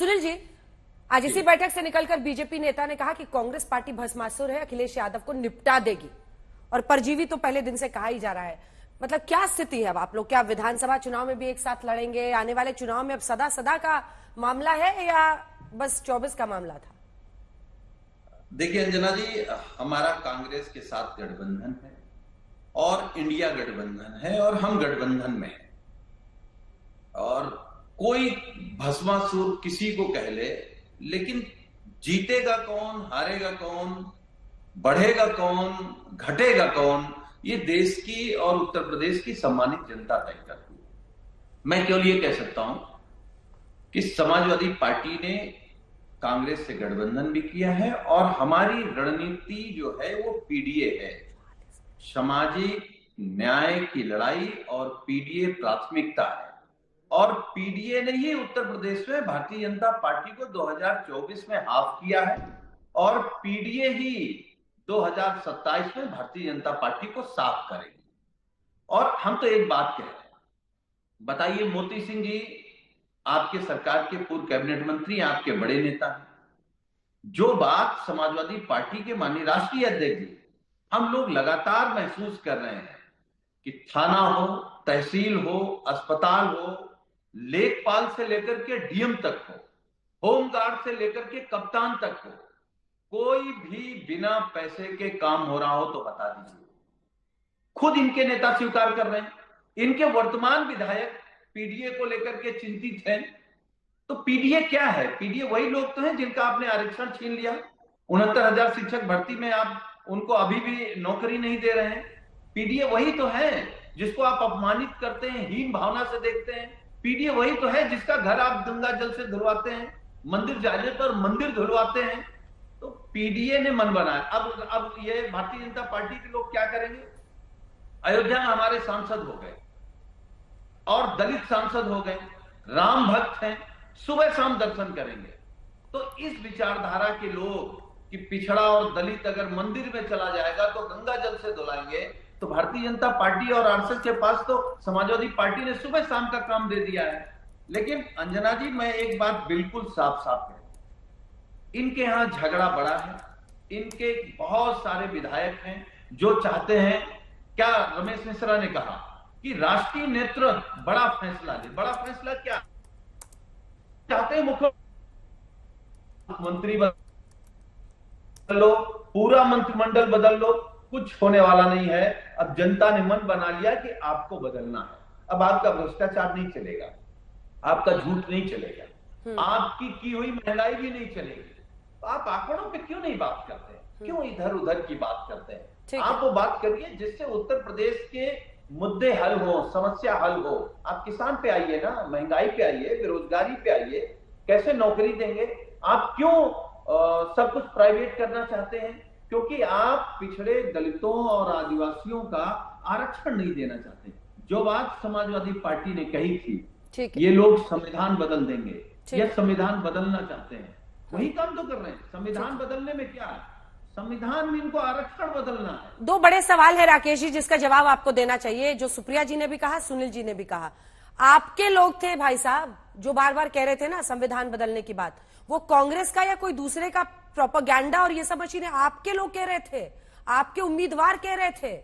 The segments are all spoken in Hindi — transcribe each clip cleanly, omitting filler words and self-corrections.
सुनील जी, आज इसी बैठक से निकलकर बीजेपी नेता ने कहा कि कांग्रेस पार्टी भस्मासुर है, अखिलेश यादव को निपटा देगी, और परजीवी तो पहले दिन से कहा ही जा रहा है। मतलब क्या स्थिति है अब आप लोग? क्या विधानसभा चुनाव में भी एक साथ लड़ेंगे? आने वाले चुनाव में अब सदा सदा का मामला है या बस 24 का मामला था? देखिए अंजना जी, हमारा कांग्रेस के साथ गठबंधन है और इंडिया गठबंधन है और हम गठबंधन में हैं। और कोई भस्मासुर किसी को कह ले, लेकिन जीतेगा कौन, हारेगा कौन, बढ़ेगा कौन, घटेगा कौन, ये देश की और उत्तर प्रदेश की सम्मानित जनता तय करती है। मैं केवल ये कह सकता हूं कि समाजवादी पार्टी ने कांग्रेस से गठबंधन भी किया है और हमारी रणनीति जो है वो पीडीए है, सामाजिक न्याय की लड़ाई, और पीडीए प्राथमिकता है। और पीडीए ने ही उत्तर प्रदेश में भारतीय जनता पार्टी को 2024 में हाफ किया है और पीडीए ही 2027 में भारतीय जनता पार्टी को साफ करेगी। और हम तो एक बात कह रहे हैं, बताइए मोती सिंह जी आपके सरकार के पूर्व कैबिनेट मंत्री, आपके बड़े नेता हैं, जो बात समाजवादी पार्टी के माननीय राष्ट्रीय अध्यक्ष जी हम लोग लगातार महसूस कर रहे हैं कि थाना हो, तहसील हो, अस्पताल हो, लेखपाल से लेकर के डीएम तक हो, होमगार्ड से लेकर के कप्तान तक हो, कोई भी बिना पैसे के काम हो रहा हो तो बता दीजिए। खुद इनके नेता स्वीकार कर रहे हैं, इनके वर्तमान विधायक पीडीए को लेकर के चिंतित हैं। तो पीडीए क्या है? पीडीए वही लोग तो हैं जिनका आपने आरक्षण छीन लिया। 69,000 शिक्षक भर्ती में आप उनको अभी भी नौकरी नहीं दे रहे हैं। पीडीए वही तो है जिसको आप अपमानित करते हैं, हीन भावना से देखते हैं। पीडीए वही तो है जिसका घर आप गंगा जल से धुलवाते हैं, मंदिर जाने पर मंदिर धुलवाते हैं। तो पीडीए ने मन बनाया। अब ये भारतीय जनता पार्टी के लोग क्या करेंगे? अयोध्या में हमारे सांसद हो गए और दलित सांसद हो गए, राम भक्त हैं, सुबह शाम दर्शन करेंगे। तो इस विचारधारा के लोग कि पिछड़ा और दलित अगर मंदिर में चला जाएगा तो गंगा जल से धुलाएंगे, तो भारतीय जनता पार्टी और आरएसएस के पास तो समाजवादी पार्टी ने सुबह शाम का काम दे दिया है। लेकिन अंजना जी, मैं एक बात बिल्कुल साफ साफ कहूं, इनके यहां झगड़ा बड़ा है। इनके बहुत सारे विधायक हैं जो चाहते हैं, क्या रमेश मिश्रा ने कहा कि राष्ट्रीय नेतृत्व बड़ा फैसला ले। बड़ा फैसला क्या चाहते हैं? मुख्यमंत्री बदल लो, पूरा मंत्रिमंडल बदल लो, कुछ होने वाला नहीं है। अब जनता ने मन बना लिया कि आपको बदलना है। अब आपका भ्रष्टाचार नहीं चलेगा, आपका झूठ नहीं चलेगा, आपकी की हुई महंगाई भी नहीं चलेगी। तो आप आंकड़ों पे क्यों नहीं बात करते? क्यों इधर उधर की बात करते हैं? आप वो बात करिए जिससे उत्तर प्रदेश के मुद्दे हल हो, समस्या हल हो। आप किसान पे आइए ना, महंगाई पे आइए, बेरोजगारी पे आइए, कैसे नौकरी देंगे? आप क्यों सब कुछ प्राइवेट करना चाहते हैं? क्योंकि आप पिछड़े दलितों और आदिवासियों का आरक्षण नहीं देना चाहते। जो बात समाजवादी पार्टी ने कही थी, ये लोग संविधान बदल देंगे, ये संविधान बदलना चाहते हैं, वही काम तो कर रहे हैं। संविधान बदलने में क्या है? संविधान में इनको आरक्षण बदलना है। दो बड़े सवाल है राकेश जी, जिसका जवाब आपको देना चाहिए। जो सुप्रिया जी ने भी कहा, सुनील जी ने भी कहा, आपके लोग थे भाई साहब जो बार बार कह रहे थे ना संविधान बदलने की बात, वो कांग्रेस का या कोई दूसरे का प्रोपेगेंडा और ये सब मशीनें आपके लोग कह रहे थे, आपके उम्मीदवार कह रहे थे,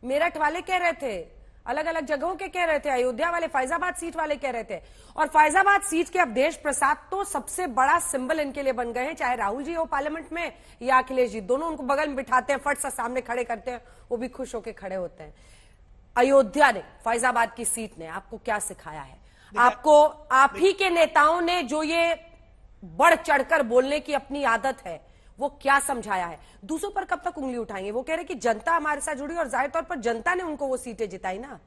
मेरठ वाले कह रहे थे, अलग अलग जगहों के कह रहे थे, अयोध्या वाले, फैजाबाद सीट वाले कह रहे थे। और फैजाबाद सीट के अब देश प्रसाद तो सबसे बड़ा सिंबल इनके लिए बन गए हैं, चाहे राहुल जी हो पार्लियामेंट में या अखिलेश जी, दोनों उनको बगल में बिठाते हैं, फट सा सामने खड़े करते हैं, वो भी खुश होकर खड़े होते हैं। अयोध्या ने, फैजाबाद की सीट ने आपको क्या सिखाया है? आपको आप ही के नेताओं ने जो ये बढ़ चढ़कर बोलने की अपनी आदत है, वो क्या समझाया है? दूसरों पर कब तक उंगली उठाएंगे? वो कह रहे कि जनता हमारे साथ जुड़ी और जाहिर तौर पर जनता ने उनको वो सीटें जिताई ना।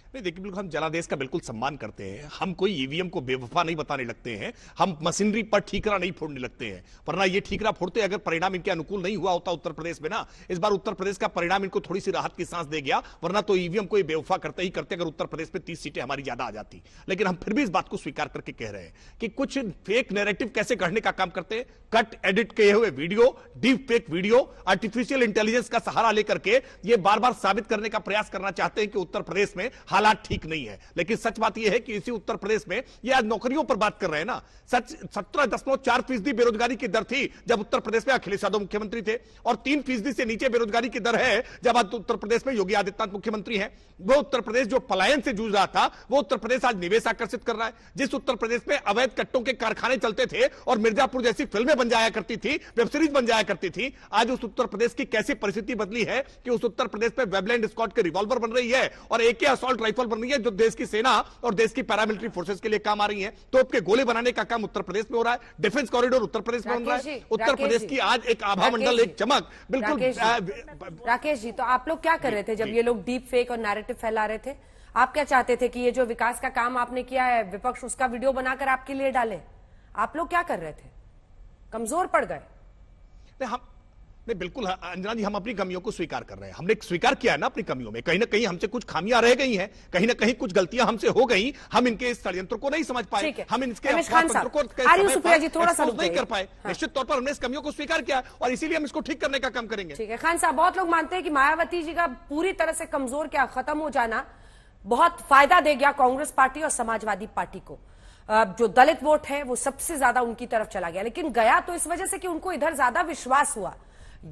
नहीं देखिए, बिल्कुल हम जनादेश का बिल्कुल सम्मान करते हैं। हम कोई ईवीएम को बेवफा नहीं बताने लगते हैं, हम मशीनरी पर ठीकरा नहीं फोड़ने लगते हैं। वरना ये ठीकरा फोड़ते अगर परिणाम इनके अनुकूल नहीं हुआ होता उत्तर प्रदेश में ना, इस बार उत्तर प्रदेश का परिणाम इनको थोड़ी सी राहत की सांस दे गया। वरना तो ईवीएम को बेवफा करते ही करते अगर उत्तर प्रदेश में 30 सीटें हमारी ज्यादा आ जाती। लेकिन हम फिर भी इस बात को स्वीकार करके कह रहे हैं कि कुछ फेक नैरेटिव कैसे गढ़ने का काम करते हैं। कट एडिट किए हुए video, deep fake video, artificial intelligence का सहारा लेकर के ये बार बार साबित करने का प्रयास करना चाहते हैं कि उत्तर प्रदेश में हालात हालात ठीक नहीं है। लेकिन सच बात यह है कि इसी उत्तर प्रदेश में ये आज नौकरियों पर बात कर रहे हैं ना, 17.4% बेरोजगारी की दर थी जब उत्तर प्रदेश में अखिलेश यादव मुख्यमंत्री थे, और 3% से नीचे बेरोजगारी की दर है जब आज उत्तर प्रदेश में योगी आदित्यनाथ मुख्यमंत्री हैं। वो उत्तर प्रदेश जो पलायन से जूझ रहा था, वो उत्तर प्रदेश आज निवेश आकर्षित कर रहा है। जिस उत्तर प्रदेश में अवैध कट्टों के कारखाने चलते थे और मिर्जापुर जैसी फिल्में बन जाया करती थी, वेब सीरीज बन जाया करती थी, आज उस उत्तर प्रदेश की कैसी परिस्थिति बदली है कि उस उत्तर प्रदेश में वेबलैंड स्क्वाड के रिवॉल्वर बन रही है और AK असॉल्ट राइफल बन रही है, जो देश की सेना और देश की पैरामिलिट्री फोर्सेस के लिए काम आ रही है। तोप के गोले बनाने का काम उत्तर प्रदेश में हो रहा है, डिफेंस कॉरिडोर उत्तर प्रदेश में बन रहा है। उत्तर प्रदेश की आज एक आभा मंडल, एक चमक बिल्कुल। राकेश जी, तो आप लोग क्या कर रहे थे जब ये लोग डीप फेक और नैरेटिव फैला रहे थे? आप क्या चाहते थे कि ये जो विकास का काम आपने किया है, विपक्ष उसका वीडियो बनाकर आपके लिए डाले? आप लोग क्या कर रहे थे? कमजोर पड़ गए? नहीं, बिल्कुल अंजना जी, हम अपनी कमियों को स्वीकार कर रहे हैं। हमने स्वीकार किया है ना अपनी कमियों में, कहीं ना कहीं हमसे कुछ खामियां रह गई हैं, कहीं ना कहीं कुछ गलतियां हमसे हो गई, हम इनके इस षड्यंत्र को नहीं समझ पाए, हम इनके तंत्र को नहीं कर पाए। निश्चित तौर पर हमने इस कमियों को स्वीकार किया और इसीलिए हम इसको ठीक करने का काम करेंगे। ठीक है खान साहब, बहुत लोग मानते हैं कि मायावती जी का पूरी तरह से कमजोर, क्या खत्म हो जाना बहुत फायदा दे गया कांग्रेस पार्टी और समाजवादी पार्टी को। जो दलित वोट है वो सबसे ज्यादा उनकी तरफ चला गया, लेकिन गया तो इस वजह से कि उनको इधर ज्यादा विश्वास हुआ।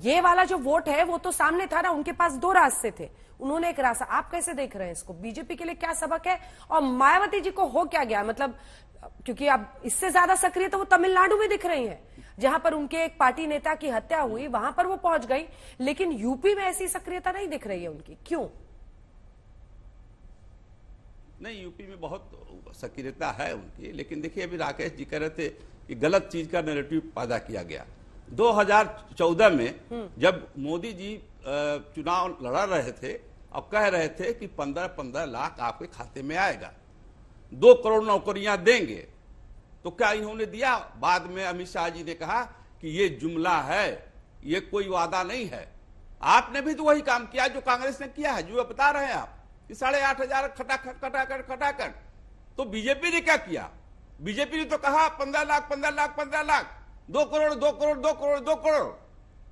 ये वाला जो वोट है वो तो सामने था ना, उनके पास दो रास्ते थे, उन्होंने एक रास्ता। आप कैसे देख रहे हैं इसको? बीजेपी के लिए क्या सबक है और मायावती जी को हो क्या गया? मतलब क्योंकि अब इससे ज्यादा सक्रिय तो वो तमिलनाडु में दिख रही हैं, जहां पर उनके एक पार्टी नेता की हत्या हुई, वहां पर वो पहुंच गई, लेकिन यूपी में ऐसी सक्रियता नहीं दिख रही है उनकी, क्यों? नहीं, यूपी में बहुत सक्रियता है उनकी, लेकिन देखिए अभी राकेश जी कह रहे थे कि गलत चीज का नैरेटिव पैदा किया गया। 2014 में जब मोदी जी चुनाव लड़ा रहे थे और कह रहे थे कि 15-15 लाख आपके खाते में आएगा, 2 करोड़ नौकरियां देंगे, तो क्या इन्होंने दिया? बाद में अमित शाह जी ने कहा कि ये जुमला है, ये कोई वादा नहीं है। आपने भी तो वही काम किया जो कांग्रेस ने किया है, जो बता रहे हैं आप कि 8,500 खटाखट। तो बीजेपी ने क्या किया? बीजेपी ने तो कहा 15 लाख 15 लाख 15 लाख, 2 करोड़ 2 करोड़ 2 करोड़ 2 करोड़।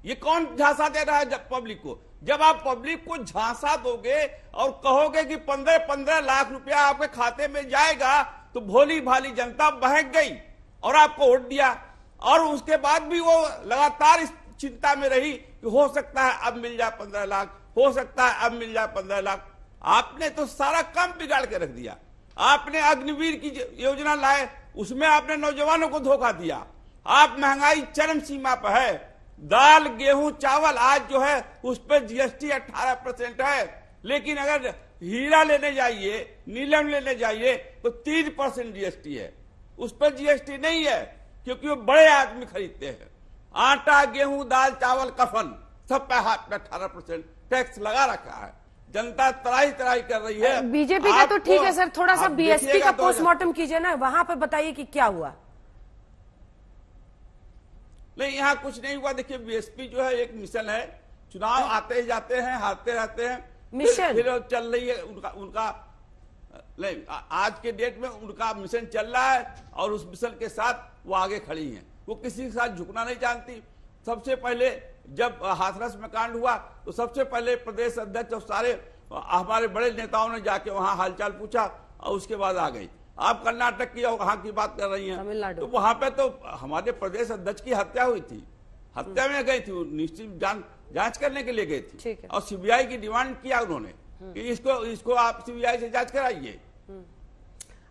ये कौन झांसा दे रहा है पब्लिक को? जब आप पब्लिक को झांसा दोगे और कहोगे कि 15-15 लाख रुपया आपके खाते में जाएगा, तो भोली भाली जनता बहक गई और आपको वोट दिया। और उसके बाद भी वो लगातार इस चिंता में रही कि हो सकता है अब मिल जाए 15 लाख, हो सकता है अब मिल जाए 15 लाख। आपने तो सारा काम बिगाड़ के रख दिया। आपने अग्निवीर की योजना लाए, उसमें आपने नौजवानों को धोखा दिया। आप महंगाई चरम सीमा पर है, दाल गेहूं चावल आज जो है उस पर GST 18% है, लेकिन अगर हीरा लेने जाइए, नीलम लेने जाइए तो 3% GST है, उस पर GST नहीं है क्योंकि वो बड़े आदमी खरीदते हैं। आटा गेहूं दाल चावल कफन सब पे 18% टैक्स लगा रखा है। जनता तराई कर रही है। बीजेपी का तो ठीक है सर, थोड़ा सा BSP का पोस्टमार्टम कीजिए ना, वहां पर बताइए कि क्या हुआ। नहीं, यहाँ कुछ नहीं हुआ। देखिए BSP जो है एक मिशन है, चुनाव आते ही जाते हैं, हारते रहते हैं, मिशन फिर चल रही है उनका नहीं, आज के डेट में उनका मिशन चल रहा है और उस मिशन के साथ वो आगे खड़ी हैं। वो किसी के साथ झुकना नहीं जानती। सबसे पहले जब हाथरस में कांड हुआ तो सबसे पहले प्रदेश अध्यक्ष और सारे हमारे बड़े नेताओं ने जाके वहां हालचाल पूछा और उसके बाद आ गई। आप कर्नाटक की और वहां की बात कर रही हैं, तो वहां पे तो हमारे प्रदेश अध्यक्ष की हत्या हुई थी, हत्या में गई थी, निश्चित जांच करने के लिए गई थी और CBI की डिमांड किया उन्होंने कि इसको आप CBI से जांच कराइए।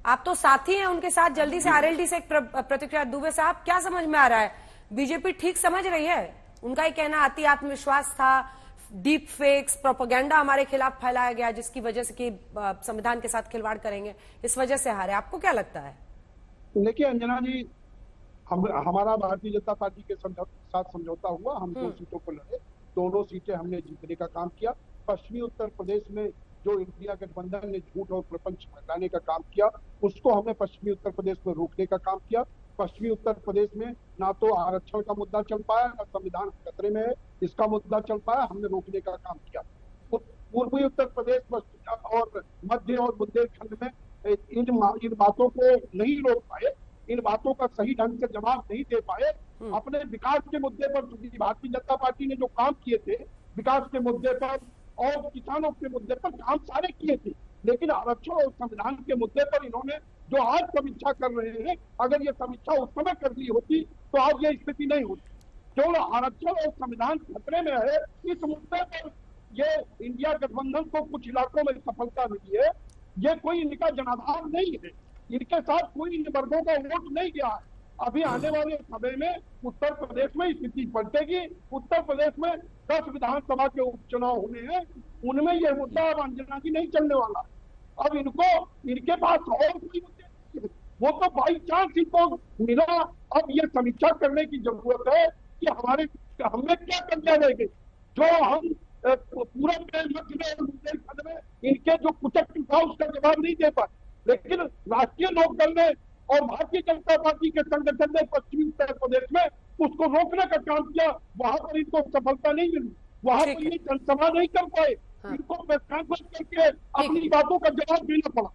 आप तो साथी हैं उनके साथ, जल्दी से RLD से एक प्रतिक्रिया। दुबे साहब, क्या समझ में आ रहा है? बीजेपी ठीक समझ रही है? उनका ही कहना अति आत्मविश्वास था, डीप फेक्स प्रोपेगेंडा हमारे खिलाफ फैलाया गया जिसकी वजह से कि संविधान के साथ खिलवाड़ करेंगे, इस वजह से हारे। आपको क्या लगता है? देखिए अंजना जी, हमारा भारतीय जनता पार्टी के साथ समझौता हुआ, हम 2 सीटों को लड़े, दोनों सीटें हमने जीतने का काम किया। पश्चिमी उत्तर प्रदेश में जो इंडिया गठबंधन ने झूठ और प्रपंच फैलाने का काम किया, उसको हमने पश्चिमी उत्तर प्रदेश में रोकने का काम किया। पश्चिमी उत्तर प्रदेश में ना तो आरक्षण का मुद्दा चल पाया, ना संविधान खतरे में है इसका मुद्दा चल पाया, हमने रोकने का काम किया। पूर्वी उत्तर प्रदेश और मध्य और बुंदेलखंड में इन बातों को नहीं रोक पाए, इन बातों का सही ढंग से जवाब नहीं दे पाए। अपने विकास के मुद्दे पर भारतीय जनता पार्टी ने जो काम किए थे, विकास के मुद्दे पर और किसानों के मुद्दे पर काम सारे किए थे, लेकिन आरक्षण और संविधान के मुद्दे पर इन्होंने जो आज समीक्षा कर रहे हैं, अगर ये समीक्षा उस समय कर ली होती तो आज ये स्थिति नहीं होती। केवल आरक्षण और संविधान खतरे में है, इस मुद्दे पर ये इंडिया गठबंधन को कुछ इलाकों में सफलता मिली है। ये कोई इनका जनाधार नहीं है, इनके साथ कोई इन वर्गों का वोट नहीं गया है। अभी आने वाले समय में उत्तर प्रदेश में स्थिति पलटेगी। उत्तर प्रदेश में 10 विधानसभा के उपचुनाव होने हैं, उनमें यह मुद्दा अब अंजना जी नहीं चलने वाला। अब इनको इनके पास और कोई मुद्दे नहीं है, वो तो बाई चांस इनको मिला। अब ये समीक्षा करने की जरूरत है कि हमें क्या कमियां रह गई, जो हम पूरा बुंदेलखंड में इनके जो कुचक्ति था उसका जवाब नहीं दे पाए। लेकिन राष्ट्रीय लोकदल ने और भारतीय जनता पार्टी के संगठन ने पश्चिमी उत्तर प्रदेश में उसको रोकने का काम किया, वहां पर इनको सफलता नहीं मिली, वहां पर ये जनसभा नहीं कर पाए। इनको प्रेस कॉन्फ्रेंस करके अपनी बातों का जवाब देना पड़ा।